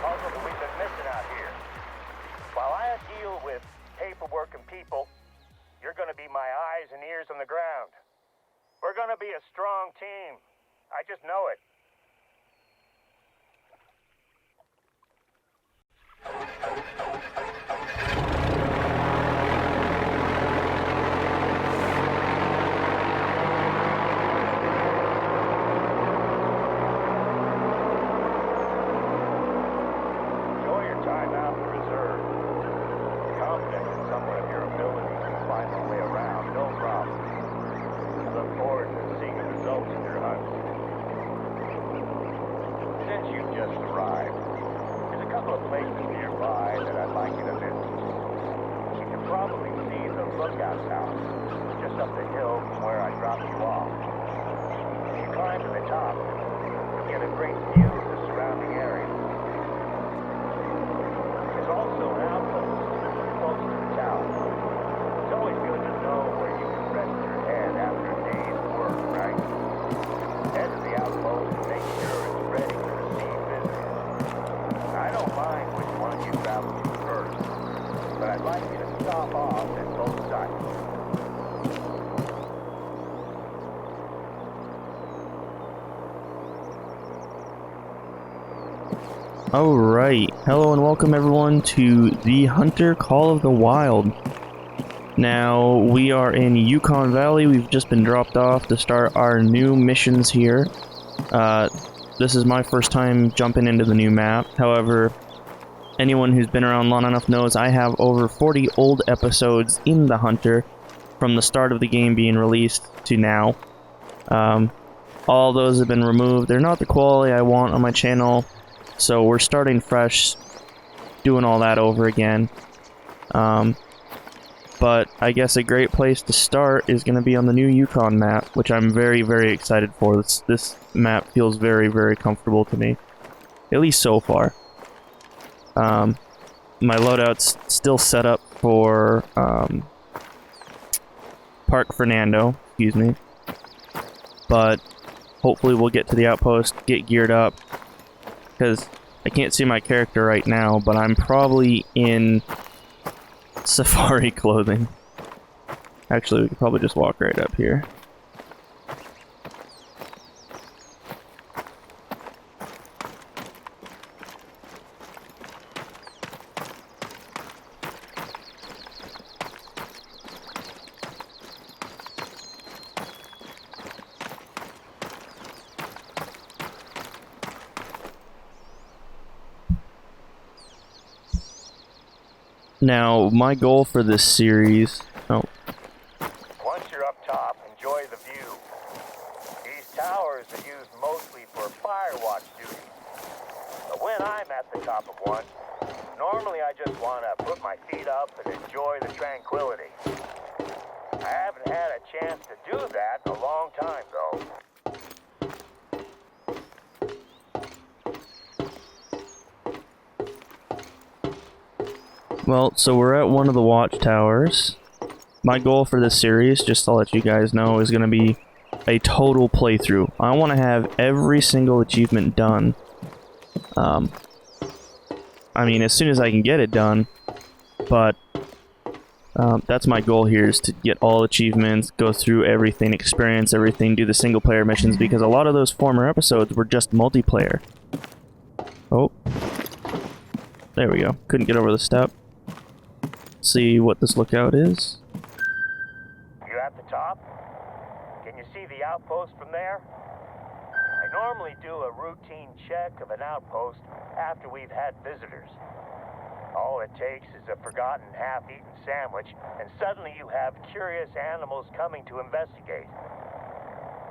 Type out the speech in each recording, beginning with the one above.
puzzle that we've been missing out here. While I deal with paperwork and people, you're gonna be my eyes and ears on the ground. We're gonna be a strong team. I just know it. Alright, hello and welcome everyone to the Hunter Call of the Wild. Now, we are in Yukon Valley. We've just been dropped off to start our new missions here. This is my first time jumping into the new map. However, anyone who's been around long enough knows I have over 40 old episodes in the Hunter from the start of the game being released to now. All those have been removed. They're not the quality I want on my channel. So we're starting fresh, doing all that over again. But I guess a great place to start is going to be on the new Yukon map, which I'm very, very excited for. This map feels very, very comfortable to me. At least so far. My loadout's still set up for Park Fernando, excuse me. But hopefully we'll get to the outpost, get geared up. Because I can't see my character right now, but I'm probably in safari clothing. Actually, we could probably just walk right up here. Now, my goal for this series... Once you're up top, enjoy the view. These towers are used mostly for fire watch duty. But when I'm at the top of one, normally I just want to put my feet up and enjoy the tranquility. I haven't had a chance to do that in a long time, though. Well, so we're at one of the watchtowers. My goal for this series, just to let you guys know, is going to be a total playthrough. I want to have every single achievement done. I mean, as soon as I can get it done, but that's my goal here, is to get all achievements, go through everything, experience everything, do the single-player missions, because a lot of those former episodes were just multiplayer. Oh. There we go. Couldn't get over the step. See what this lookout is. You at the top? Can you see the outpost from there? I normally do a routine check of an outpost after we've had visitors. All it takes is a forgotten half-eaten sandwich, and suddenly you have curious animals coming to investigate.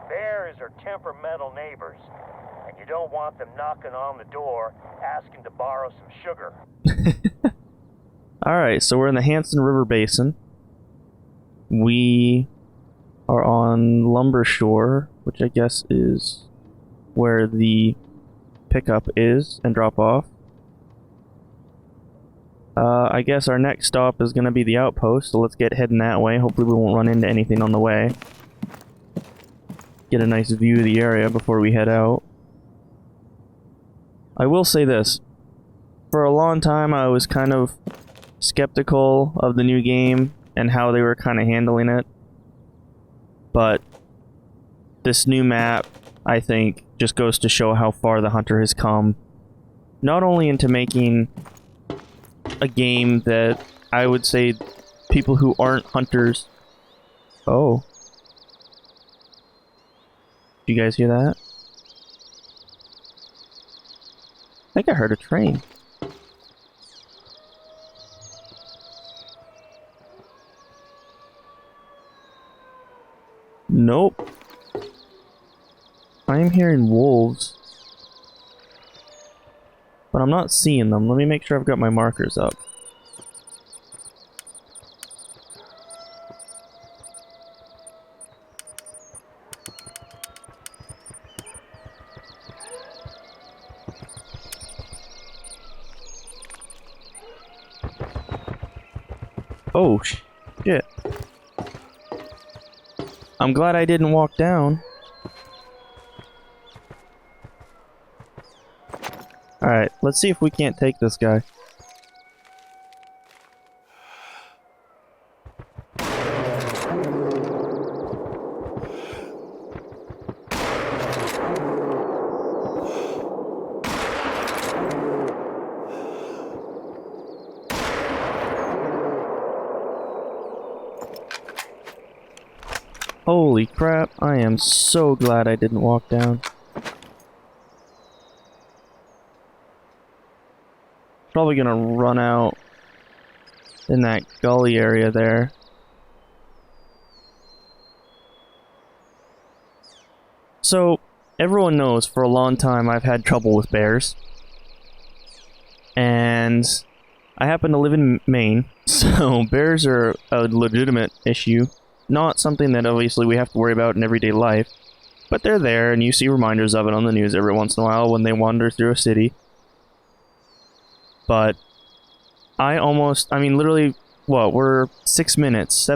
Bears are temperamental neighbors, and you don't want them knocking on the door asking to borrow some sugar. Alright, so we're in the Hanson River Basin. We are on Lumber Shore, which I guess is where the pickup is and drop off. I guess our next stop is going to be the outpost, so let's get heading that way. Hopefully we won't run into anything on the way. Get a nice view of the area before we head out. I will say this. for a long time I was kind of skeptical of the new game and how they were kind of handling it. But this new map, I think, just goes to show how far the Hunter has come. Not only into making a game that I would say people who aren't hunters... Oh. Do you guys hear that? I think I heard a train. Nope. I am hearing wolves. But I'm not seeing them. Let me make sure I've got my markers up. Oh, shit. I'm glad I didn't walk down. Alright, let's see if we can't take this guy. Holy crap, I am so glad I didn't walk down. Probably gonna run out in that gully area there. So, everyone knows for a long time I've had trouble with bears. And I happen to live in Maine, so bears are a legitimate issue. Not something that obviously we have to worry about in everyday life, but they're there and you see reminders of it on the news every once in a while when they wander through a city. But I mean literally, what, we're 7 minutes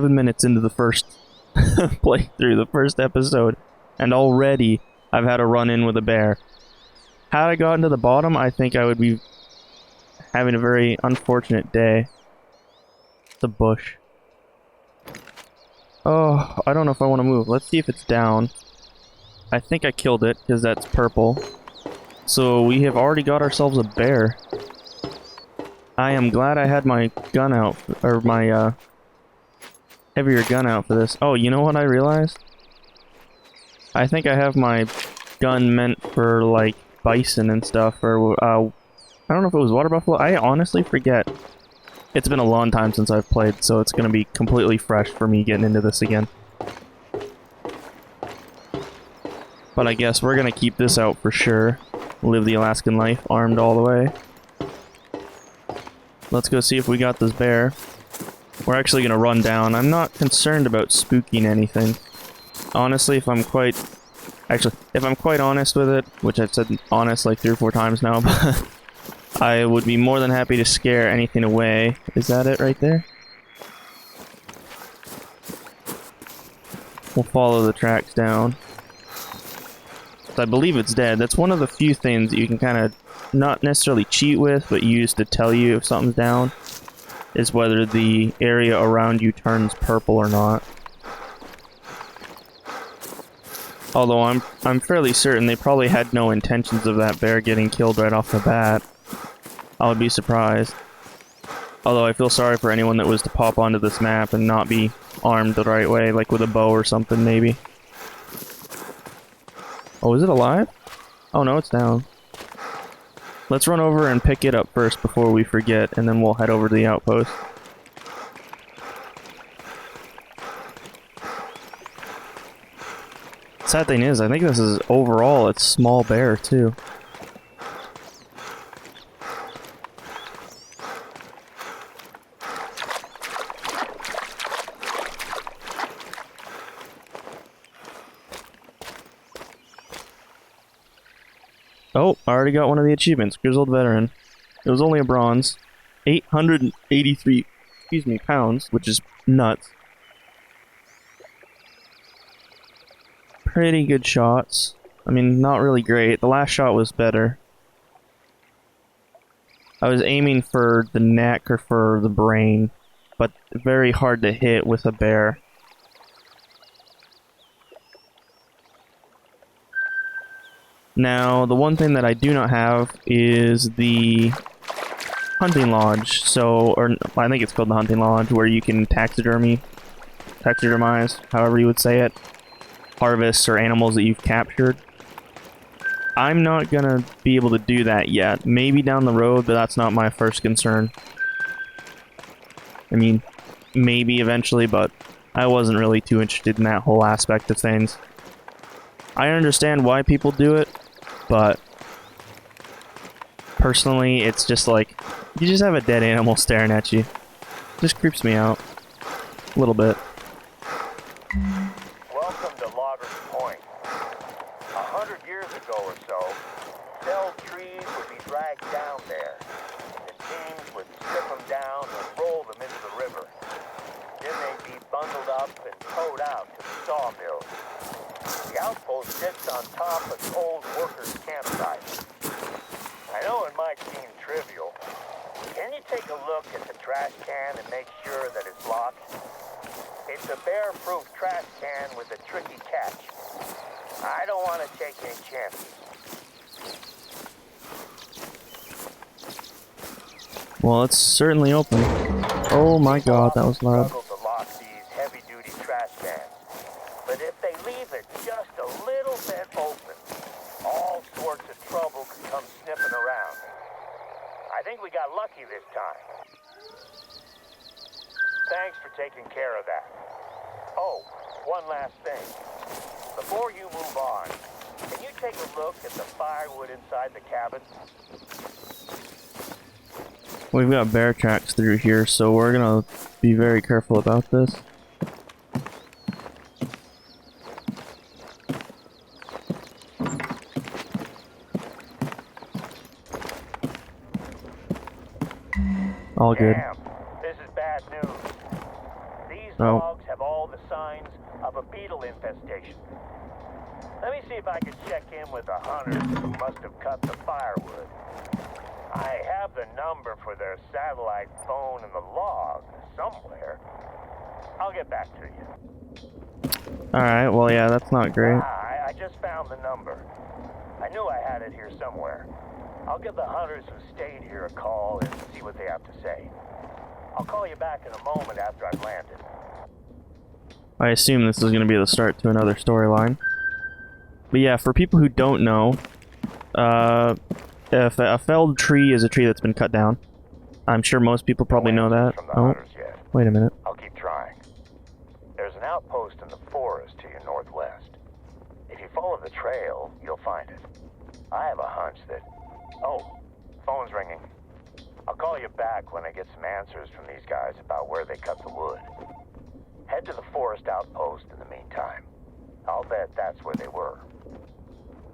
into the first playthrough, the first episode, and already I've had a run-in with a bear. Had I gotten to the bottom, I think I would be having a very unfortunate day. It's a bush. Oh, I don't know if I want to move. Let's see if it's down. I think I killed it, because that's purple. So we have already got ourselves a bear. I am glad I had my gun out, or my, heavier gun out for this. Oh, you know what I realized? I think I have my gun meant for, like, bison and stuff, or, I don't know if it was water buffalo. I honestly forget. It's been a long time since I've played, so it's gonna be completely fresh for me getting into this again. But I guess we're gonna keep this out for sure. Live the Alaskan life, armed all the way. Let's go see if we got this bear. We're actually gonna run down. I'm not concerned about spooking anything. Honestly, if I'm quite honest with it, which I've said honest like 3 or 4 times now, but I would be more than happy to scare anything away. Is that it right there? We'll follow the tracks down. I believe it's dead. That's one of the few things that you can kind of not necessarily cheat with, but use to tell you if something's down, is whether the area around you turns purple or not. Although I'm fairly certain they probably had no intentions of that bear getting killed right off the bat. I would be surprised. Although I feel sorry for anyone that was to pop onto this map and not be armed the right way, like with a bow or something, maybe. Oh, is it alive? Oh no, it's down. Let's run over and pick it up first before we forget, and then we'll head over to the outpost. Sad thing is, I think this is overall, it's small bear too. Oh, I already got one of the achievements, Grizzled Veteran. It was only a bronze. 883, pounds, which is nuts. Pretty good shots. I mean, not really great. The last shot was better. I was aiming for the neck or for the brain, but very hard to hit with a bear. Now, the one thing that I do not have is the hunting lodge. So, or I think it's called the hunting lodge, where you can taxidermize, however you would say it, harvests or animals that you've captured. I'm not gonna be able to do that yet. Maybe down the road, but that's not my first concern. I mean, maybe eventually, but I wasn't really too interested in that whole aspect of things. I understand why people do it, but personally, it's just like, you just have a dead animal staring at you. It just creeps me out. A little bit. Welcome to Loggers Point. 100 years ago or so, felled trees would be dragged down there, and teams would strip them down and roll them into the river. Then they'd be bundled up and towed out to the sawmill. The outpost sits on top of the old workers' campsite. I know it might seem trivial. Can you take a look at the trash can and make sure that it's locked? It's a bear-proof trash can with a tricky catch. I don't want to take any chances. Well, it's certainly open. Oh my god, that was loud. Struggle to lock these heavy-duty trash cans. But if they leave it just a little bit open, all sorts of trouble could come sniffing around. I think we got lucky this time. Thanks for taking care of that. Oh, one last thing. Before you move on, can you take a look at the firewood inside the cabin? We've got bear tracks through here, so we're gonna be very careful about this. All good. Damn, this is bad news. These Oh. logs have all the signs of a beetle infestation. Let me see if I can check in with the hunters who must have cut the firewood. I have the number for their satellite phone in the log somewhere. I'll get back to you. Alright, well yeah, that's not great. I just found the number. I knew I had it here somewhere. I'll give the hunters who stayed here a call and see what they have to say. I'll call you back in a moment after I've landed. I assume this is going to be the start to another storyline. But yeah, for people who don't know, if a felled tree is a tree that's been cut down. I'm sure most people probably know that. From the Oh, hunters yet. wait a minute. I'll keep trying. There's an outpost in the forest to your northwest. If you follow the trail, you'll find it. I have a hunch that... Oh, phone's ringing. I'll call you back when I get some answers from these guys about where they cut the wood. Head to the forest outpost in the meantime. I'll bet that's where they were.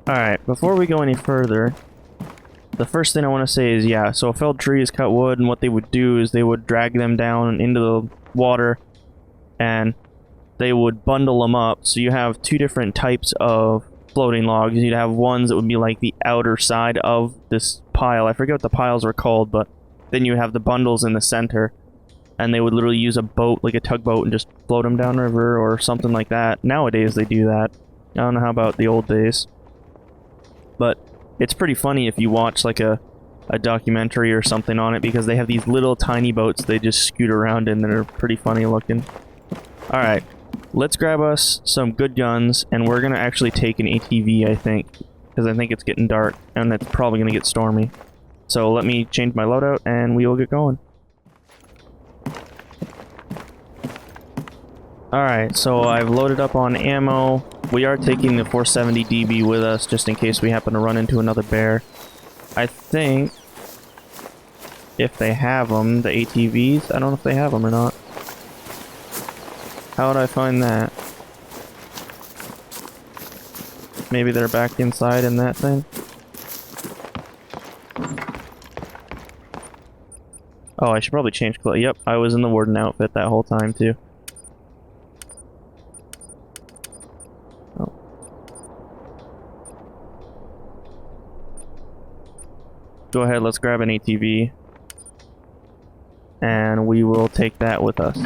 Alright, before we go any further, the first thing I want to say is, yeah, so a felled tree is cut wood, and what they would do is they would drag them down into the water, and they would bundle them up. So you have two different types of floating logs. You'd have ones that would be like the outer side of this pile. I forget what the piles were called, but then you have the bundles in the center, and they would literally use a boat, like a tugboat, and just float them downriver or something like that. Nowadays they do that. I don't know how about the old days. But it's pretty funny if you watch like a documentary or something on it, because they have these little tiny boats they just scoot around in that are pretty funny looking. Alright, let's grab us some good guns, and we're gonna actually take an ATV, I think, because I think it's getting dark, and it's probably gonna get stormy. So let me change my loadout, and we will get going. Alright, so I've loaded up on ammo. We are taking the 470 DB with us, just in case we happen to run into another bear. I think, if they have them, the ATVs, I don't know if they have them or not. How would I find that? Maybe they're back inside in that thing? Oh, I should probably change clothes. Yep, I was in the warden outfit that whole time, too. go ahead, let's grab an ATV. And we will take that with us.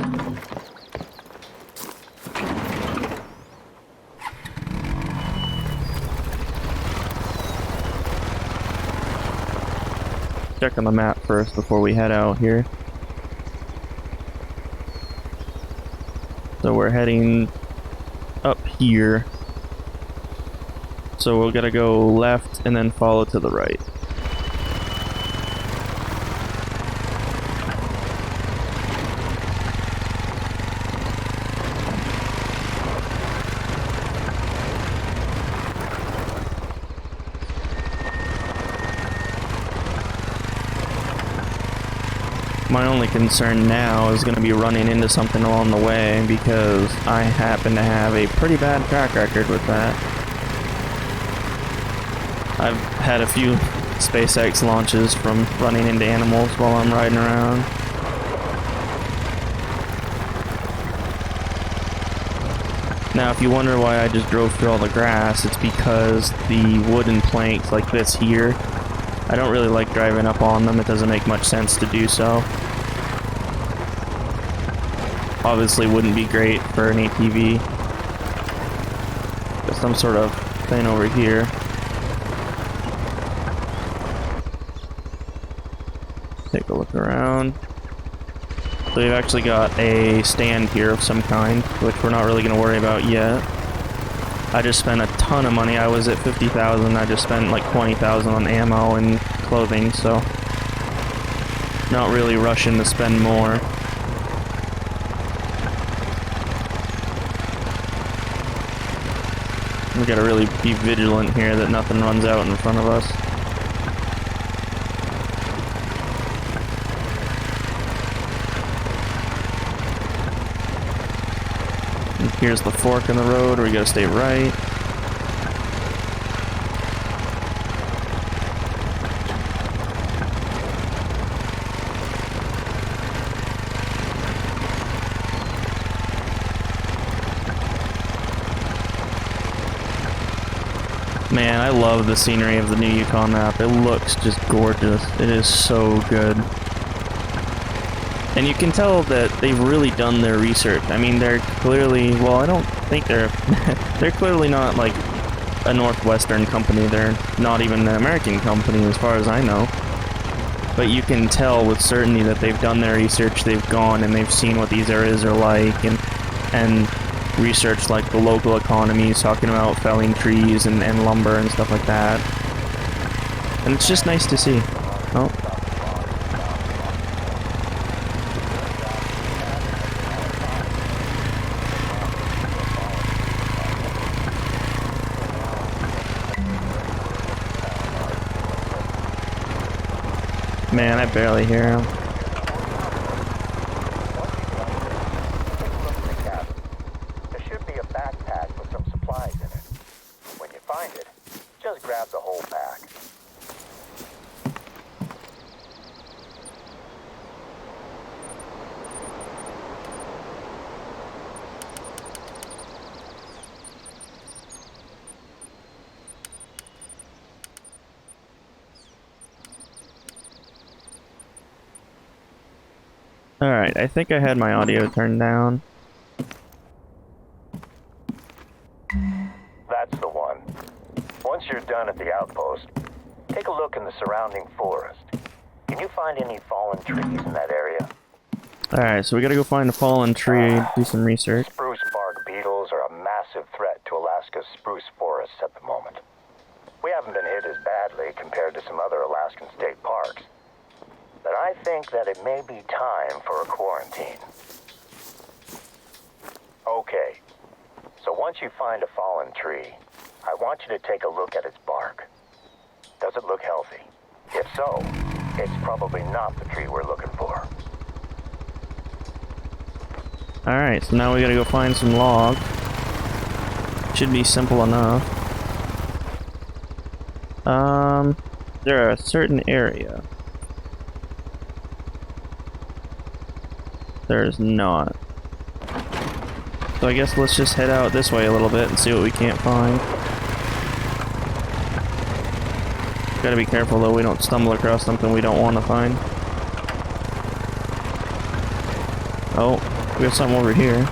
Check on the map first before we head out here. So we're heading up here. So we're gonna go left and then follow to the right. My only concern now is going to be running into something along the way because I happen to have a pretty bad track record with that. I've had a few SpaceX launches from running into animals while I'm riding around. Now, if you wonder why I just drove through all the grass, it's because the wooden planks like this here, I don't really like driving up on them. It doesn't make much sense to do so. Obviously wouldn't be great for an ATV. Got some sort of thing over here. Take a look around. So we've actually got a stand here of some kind, which we're not really going to worry about yet. I just spent a ton of money. I was at 50,000. I just spent like 20,000 on ammo and clothing, so not really rushing to spend more. We gotta really be vigilant here that nothing runs out in front of us. And here's the fork in the road, we gotta stay right. Man, I love the scenery of the new Yukon map. It looks just gorgeous. It is so good. And you can tell that they've really done their research. I mean, they're clearly, well, I don't think they're, they're clearly not like a Northwestern company. They're not even an American company as far as I know. But you can tell with certainty that they've done their research, they've gone and they've seen what these areas are like and research like the local economies, talking about felling trees and lumber and stuff like that. And it's just nice to see. Oh. Man, I barely hear him. Alright, I think I had my audio turned down. That's the one. Once you're done at the outpost, take a look in the surrounding forest. Can you find any fallen trees in that area? Alright, so we gotta go find a fallen tree, do some research. Spruce bark beetles are a massive threat to Alaska's spruce forests at the moment. We haven't been hit as badly compared to some other Alaskan state parks. But I think that it may be time for a quarantine. Okay, so once you find a fallen tree, I want you to take a look at its bark. Does it look healthy? If so, it's probably not the tree we're looking for. Alright, so now we gotta go find some logs. Should be simple enough. There are a certain area. There's not. So I guess let's just head out this way a little bit and see what we can't find. Gotta be careful though, we don't stumble across something we don't want to find. Oh, we got something over here.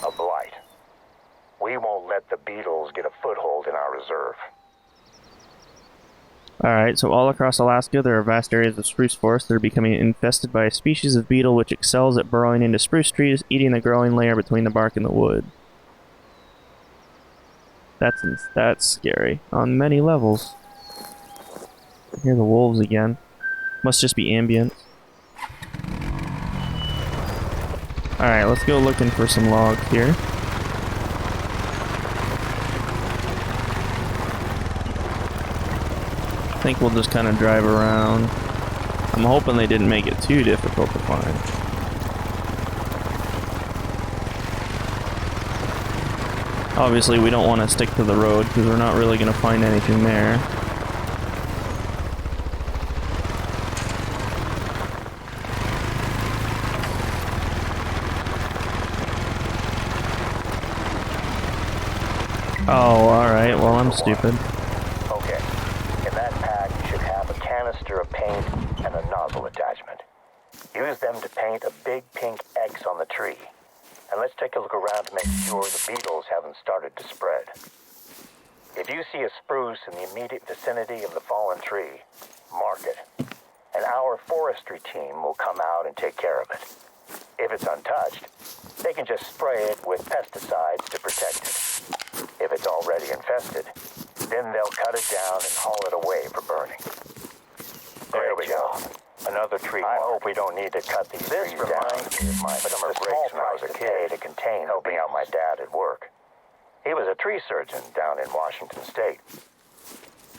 A blight. We won't let the beetles get a foothold in our reserve. Alright, so all across Alaska there are vast areas of spruce forest that are becoming infested by a species of beetle which excels at burrowing into spruce trees, eating the growing layer between the bark and the wood. That's scary on many levels. I hear the wolves again. Must just be ambient. Alright, let's go looking for some logs here. I think we'll just kind of drive around. I'm hoping they didn't make it too difficult to find. Obviously, we don't want to stick to the road because we're not really going to find anything there. Oh, alright. Well, I'm stupid. Okay. In that pack, you should have a canister of paint and a nozzle attachment. Use them to paint a big pink X on the tree. And let's take a look around to make sure the beetles haven't started to spread. If you see a spruce in the immediate vicinity of the fallen tree, mark it. And our forestry team will come out and take care of it. If it's untouched, they can just spray it with pesticides to protect it. If it's already infested, then they'll cut it down and haul it away for burning. There we go. Another tree. I hope we don't need to cut these trees down. This reminds me of my summer breaks when I was a kid to contain helping out my dad at work. He was a tree surgeon down in Washington State.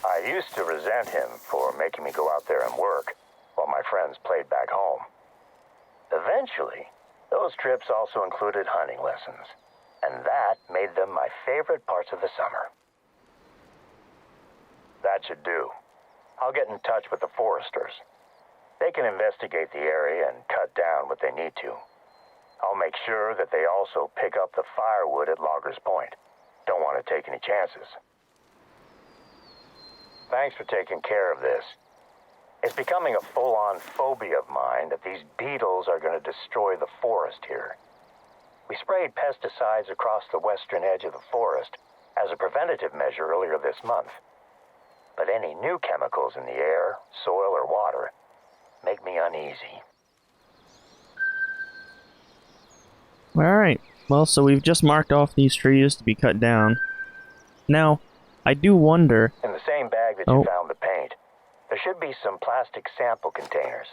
I used to resent him for making me go out there and work while my friends played back home. Eventually, those trips also included hunting lessons, and that made them my favorite parts of the summer. That should do. I'll get in touch with the foresters. They can investigate the area and cut down what they need to. I'll make sure that they also pick up the firewood at Loggers Point. Don't want to take any chances. Thanks for taking care of this. It's becoming a full-on phobia of mine that these beetles are going to destroy the forest here. We sprayed pesticides across the western edge of the forest as a preventative measure earlier this month. But any new chemicals in the air, soil, or water make me uneasy. Alright, well, so we've just marked off these trees to be cut down. Now, I do wonder... In the same bag that you found the paint, there should be some plastic sample containers.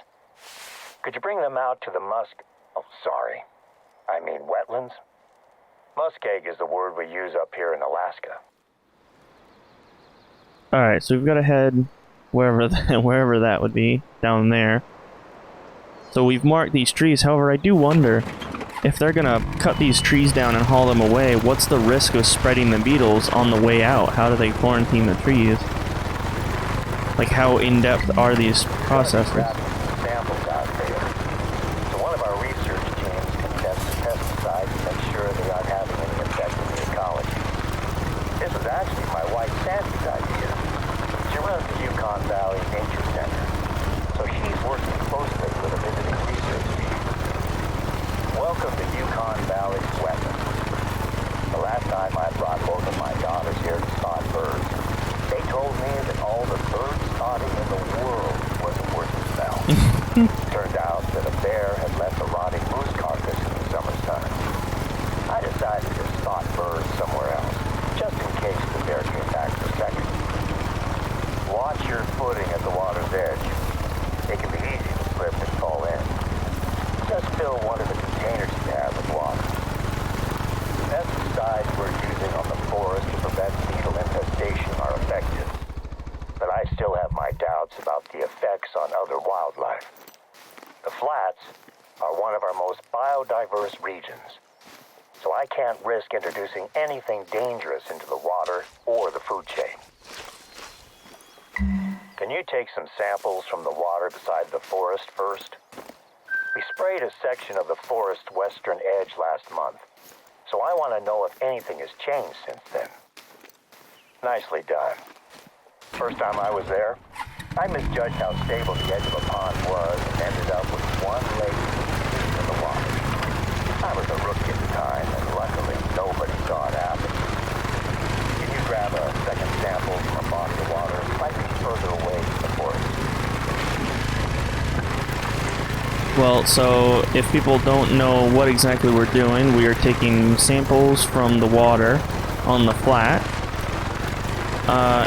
Could you bring them out to the wetlands? Muskeg is the word we use up here in Alaska. Alright, so we've got to head wherever that would be, down there. So we've marked these trees, however, I do wonder if they're gonna cut these trees down and haul them away, what's the risk of spreading the beetles on the way out? How do they quarantine the trees? Like, how in-depth are these processes? Samples out there. So one of our research teams can test the pesticides to make sure they aren't having any effect on the ecology. This was actually my wife Sandy's idea. She runs the Yukon Valley Nature Center, so she's working closely with a visiting research team. Welcome to Yukon Valley's wetlands. The last time I brought both of my daughters here to spot birds, they told me that all the bird spotting in the world wasn't worth the smell. Turned out that a bear had left a rotting moose carcass in the summer sun. I decided to spot birds somewhere else, just in case the bear came back for seconds. Watch your footing at the water's edge. It can be easy to slip and fall in. Just fill one of the containers you have with water. The pesticides we're using on the forest to prevent beetle infestation are effective, but I still have my doubts about the effects on other wildlife. The flats are one of our most biodiverse regions, so I can't risk introducing anything dangerous into the water or the food chain. Can Can you take some samples from the water beside the forest first? We sprayed a section of the forest western edge last month, so I want to know if anything has changed since then. Nicely done. First time I was there, I misjudged how stable the edge of a pond was and ended up with one leg deep in the water. I was a rookie at the time, and luckily nobody saw it happen. Can you grab a second sample from a body of water slightly further away from the forest? Well, so if people don't know what exactly we're doing, we are taking samples from the water on the flat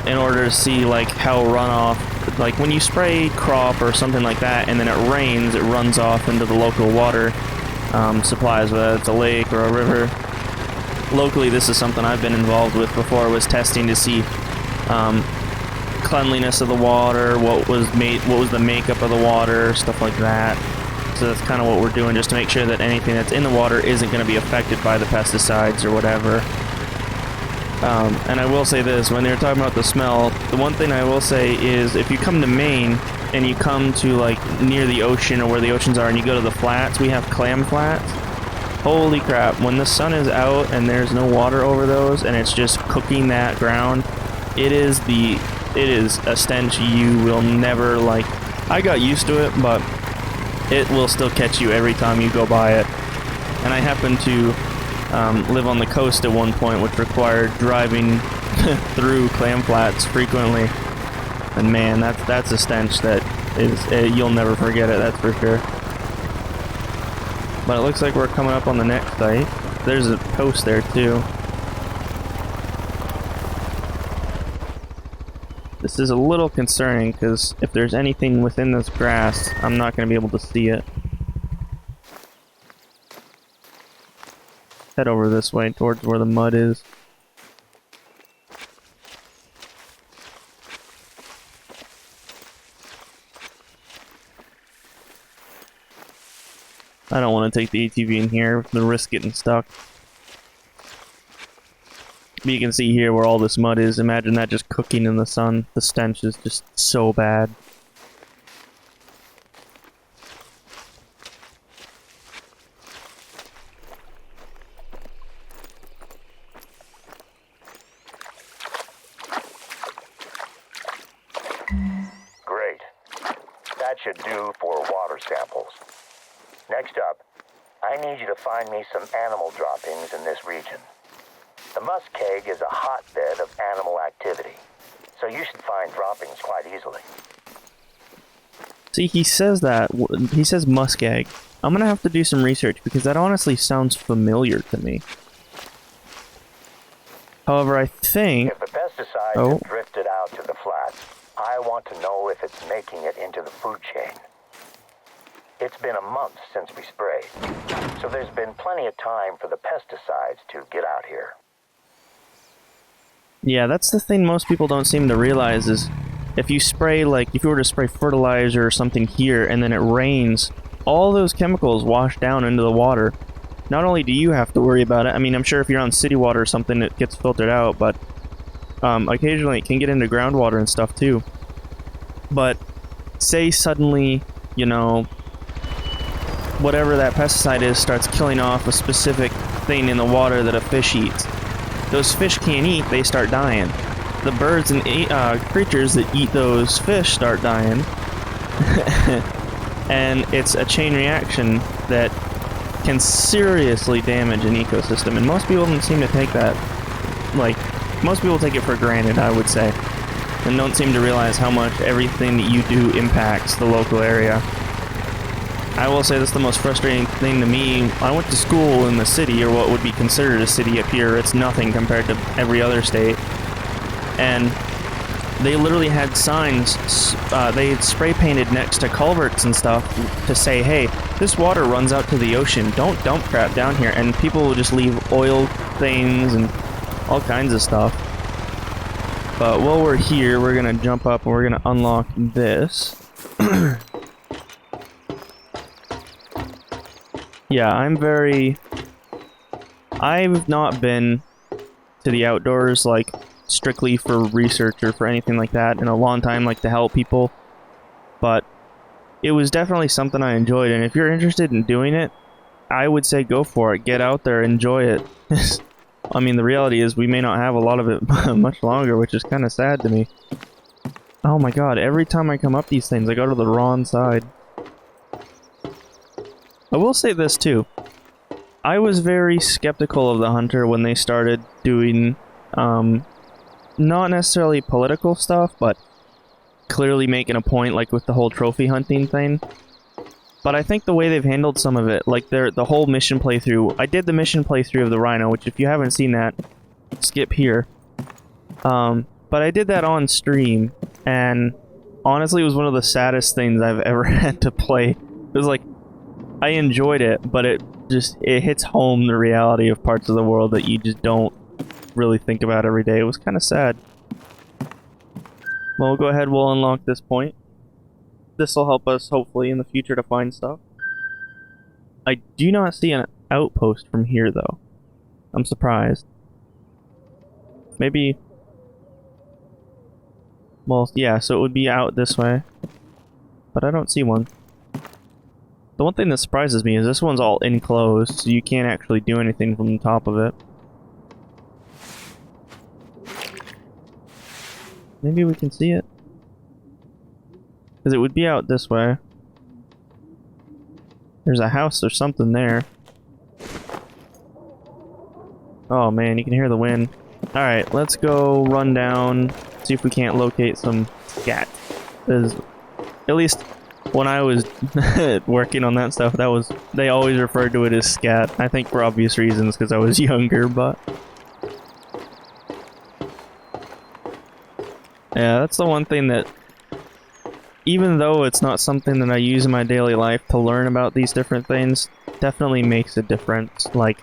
in order to see like how runoff, like when you spray crop or something like that and then it rains, it runs off into the local water supplies, whether it's a lake or a river. Locally, this is something I've been involved with before, was testing to see cleanliness of the water, what was the makeup of the water, stuff like that. So that's kind of what we're doing, just to make sure that anything that's in the water isn't going to be affected by the pesticides or whatever. And I will say this, when they were talking about the smell, the one thing I will say is if you come to Maine and you come to like near the ocean or where the oceans are and you go to the flats, we have clam flats. Holy crap, when the sun is out and there's no water over those and it's just cooking that ground, it is a stench you will never like. I got used to it, but it will still catch you every time you go by it. And I happen to live on the coast at one point, which required driving through clam flats frequently. And man, that's a stench that is you'll never forget it, that's for sure. But it looks like we're coming up on the next site. There's a post there too. This is a little concerning because if there's anything within this grass, I'm not going to be able to see it. Head over this way towards where the mud is. I don't want to take the ATV in here, the risk getting stuck. But you can see here where all this mud is. Imagine that just cooking in the sun. The stench is just so bad. Great. That should do for water samples. Next up, I need you to find me some animal droppings in this region. The muskeg is a hotbed of animal activity, so you should find droppings quite easily. See, he says that. He says muskeg. I'm gonna have to do some research because that honestly sounds familiar to me. However, I think... If the pesticides have drifted out to the flats, I want to know if it's making it into the food chain. It's been a month since we sprayed, so there's been plenty of time for the pesticides to get out here. Yeah, that's the thing most people don't seem to realize is if you spray, like, if you were to spray fertilizer or something here and then it rains, all those chemicals wash down into the water. Not only do you have to worry about it, I mean, I'm sure if you're on city water or something, it gets filtered out, but occasionally it can get into groundwater and stuff too. But say suddenly, you know, whatever that pesticide is starts killing off a specific thing in the water that a fish eats. Those fish can't eat, they start dying. The birds and creatures that eat those fish start dying. And it's a chain reaction that can seriously damage an ecosystem. And most people don't seem to take that, like, most people take it for granted, I would say. And don't seem to realize how much everything that you do impacts the local area. I will say that's the most frustrating thing to me. I went to school in the city, or what would be considered a city up here. It's nothing compared to every other state. And they literally had signs, they had spray painted next to culverts and stuff to say, hey, this water runs out to the ocean. Don't dump crap down here. And people will just leave oil things and all kinds of stuff. But while we're here, we're going to jump up and we're going to unlock this. Yeah, I've not been to the outdoors, like, strictly for research or for anything like that in a long time, like to help people. But it was definitely something I enjoyed, and if you're interested in doing it, I would say go for it. Get out there, enjoy it. I mean, the reality is we may not have a lot of it much longer, which is kind of sad to me. Oh my god, every time I come up these things, I go to the wrong side. I will say this too. I was very skeptical of the Hunter when they started doing, not necessarily political stuff, but clearly making a point, like with the whole trophy hunting thing. But I think the way they've handled some of it, like the whole mission playthrough, I did the mission playthrough of the Rhino, which if you haven't seen that, skip here. But I did that on stream, and honestly it was one of the saddest things I've ever had to play. It was like, I enjoyed it, but it hits home the reality of parts of the world that you just don't really think about every day. It was kind of sad. Well, we'll go ahead, we'll unlock this point. This will help us, hopefully, in the future to find stuff. I do not see an outpost from here, though. I'm surprised. Maybe... Well, yeah, so it would be out this way. But I don't see one. The one thing that surprises me is this one's all enclosed, so you can't actually do anything from the top of it. Maybe we can see it. Because it would be out this way. There's a house or something there. Oh man, you can hear the wind. Alright, let's go run down, see if we can't locate some scat. Because at least when I was working on that stuff, they always referred to it as scat. I think for obvious reasons, because I was younger, but... Yeah, that's the one thing that... Even though it's not something that I use in my daily life to learn about these different things, definitely makes a difference. Like,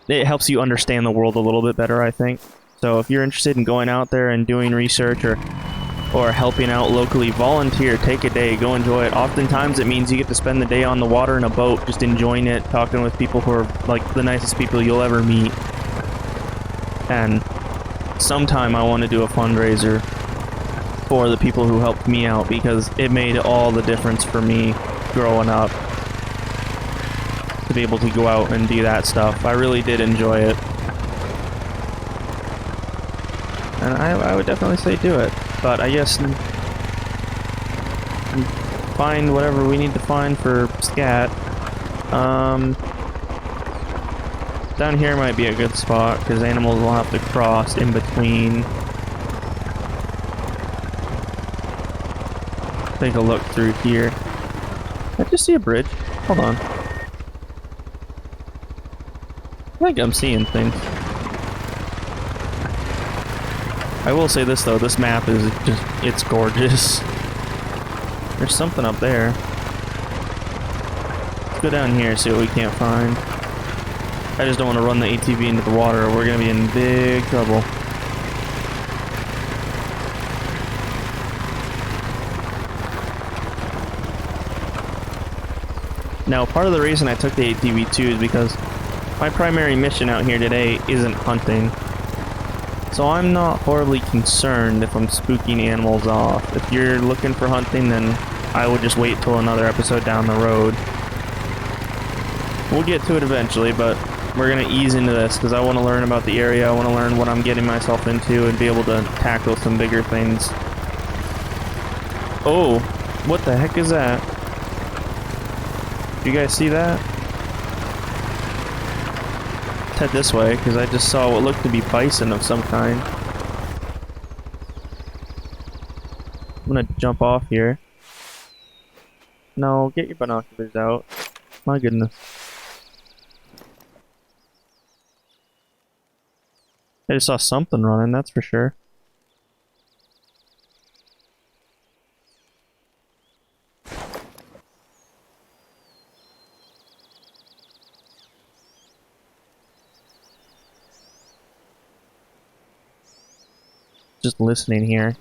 it helps you understand the world a little bit better, I think. So if you're interested in going out there and doing research or helping out locally, volunteer, take a day, go enjoy it. Oftentimes it means you get to spend the day on the water in a boat, just enjoying it, talking with people who are like the nicest people you'll ever meet. And sometime I want to do a fundraiser for the people who helped me out, because it made all the difference for me growing up to be able to go out and do that stuff. I really did enjoy it. And I would definitely say do it. But I guess find whatever we need to find for scat. Down here might be a good spot, because animals will have to cross in between. Take a look through here. I just see a bridge. Hold on. I think I'm seeing things. I will say this though, this map is just, it's gorgeous. There's something up there. Let's go down here and see what we can't find. I just don't want to run the ATV into the water or we're going to be in big trouble. Now, part of the reason I took the ATV too is because my primary mission out here today isn't hunting. So I'm not horribly concerned if I'm spooking animals off. If you're looking for hunting, then I would just wait till another episode down the road. We'll get to it eventually, but we're going to ease into this because I want to learn about the area. I want to learn what I'm getting myself into and be able to tackle some bigger things. Oh, what the heck is that? You guys see that? Let's head this way, because I just saw what looked to be bison of some kind. I'm gonna jump off here. No, get your binoculars out. My goodness. I just saw something running, that's for sure. Just listening here.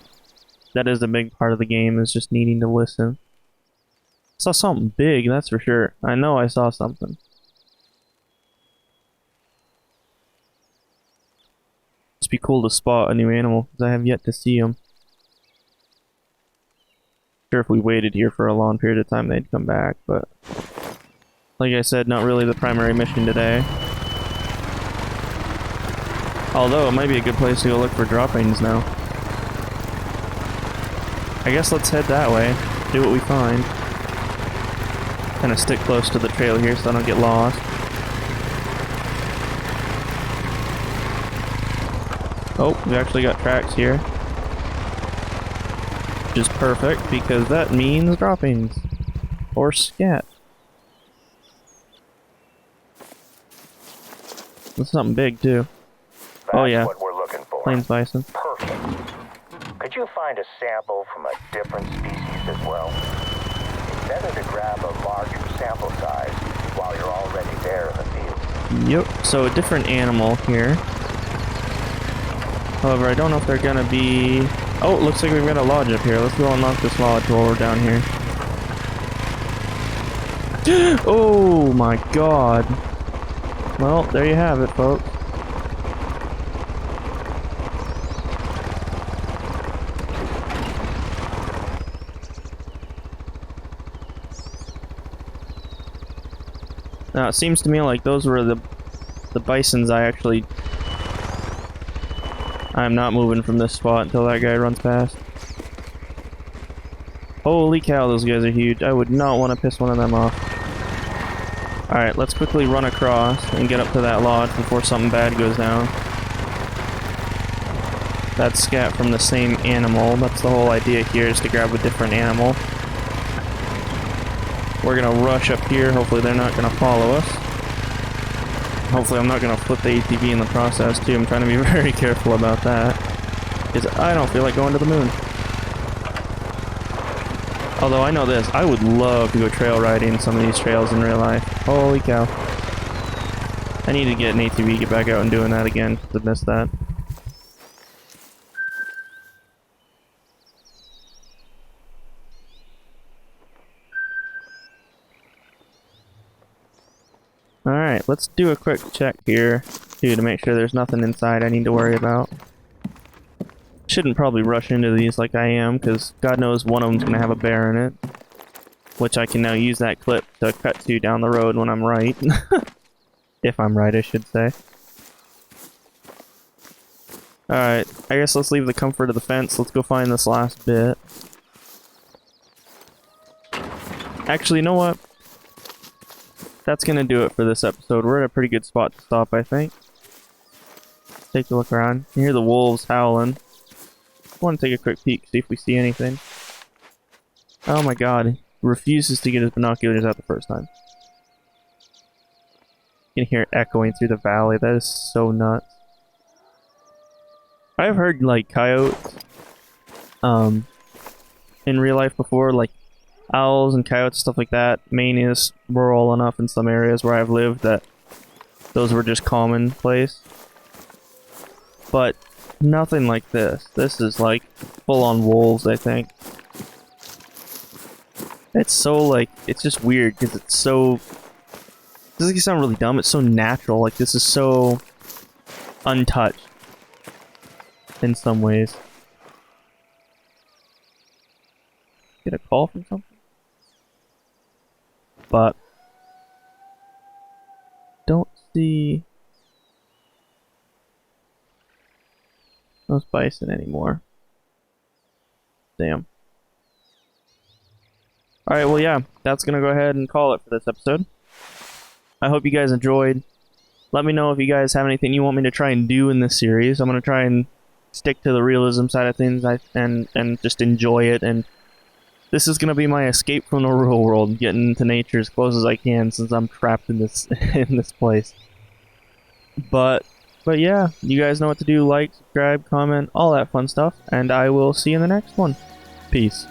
That is a big part of the game, is just needing to listen. I saw something big, that's for sure. I know I saw something. just be cool to spot a new animal, because I have yet to see them. Sure, if we waited here for a long period of time, they'd come back, but like I said, not really the primary mission today. Although, it might be a good place to go look for droppings now. I guess let's head that way, do what we find. Kind of stick close to the trail here so I don't get lost. Oh, we actually got tracks here. Which is perfect, because that means droppings. Or scat. That's something big, too. Oh yeah, what we're looking for. Plains bison. Perfect. Could you find a sample from a different species as well? It's better to grab a larger sample size while you're already there in the field. Yep, so a different animal here. However, I don't know if they're gonna be... Oh, it looks like we've got a lodge up here. Let's go unlock this lodge while we're down here. Oh my god. Well, there you have it, folks. Now, it seems to me like those were the bisons I'm not moving from this spot until that guy runs past. Holy cow, those guys are huge. I would not want to piss one of them off. Alright, let's quickly run across and get up to that lodge before something bad goes down. That's scat from the same animal. That's the whole idea here, is to grab a different animal. We're gonna rush up here. Hopefully they're not gonna follow us. Hopefully I'm not gonna flip the ATV in the process too. I'm trying to be very careful about that, because I don't feel like going to the moon. Although I know this, I would love to go trail riding some of these trails in real life. Holy cow. I need to get an ATV, get back out and doing that again, because I missed that. Alright, let's do a quick check here, too, to make sure there's nothing inside I need to worry about. Shouldn't probably rush into these like I am, because God knows one of them's going to have a bear in it. Which I can now use that clip to cut to down the road when I'm right. If I'm right, I should say. Alright, I guess let's leave the comfort of the fence. Let's go find this last bit. Actually, you know what? That's gonna do it for this episode. We're at a pretty good spot to stop, I think. Take a look around. You hear the wolves howling. I want to take a quick peek, see if we see anything. Oh my god. He refuses to get his binoculars out the first time. You can hear it echoing through the valley. That is so nuts. I've heard, like, coyotes in real life before, like owls and coyotes, stuff like that. Maine is rural enough in some areas where I've lived that those were just commonplace. But nothing like this. This is like full-on wolves, I think. It's so, like, it's just weird because it's so... This is gonna sound really dumb. It's so natural. Like, this is so untouched in some ways. Get a call from something? But don't see those bison anymore. Damn. Alright, well, yeah, that's gonna go ahead and call it for this episode. I hope you guys enjoyed. Let me know if you guys have anything you want me to try and do in this series. I'm gonna try and stick to the realism side of things and just enjoy it. And this is gonna be my escape from the real world, getting into nature as close as I can since I'm trapped in this in this place. But yeah, you guys know what to do. Like, subscribe, comment, all that fun stuff, and I will see you in the next one. Peace.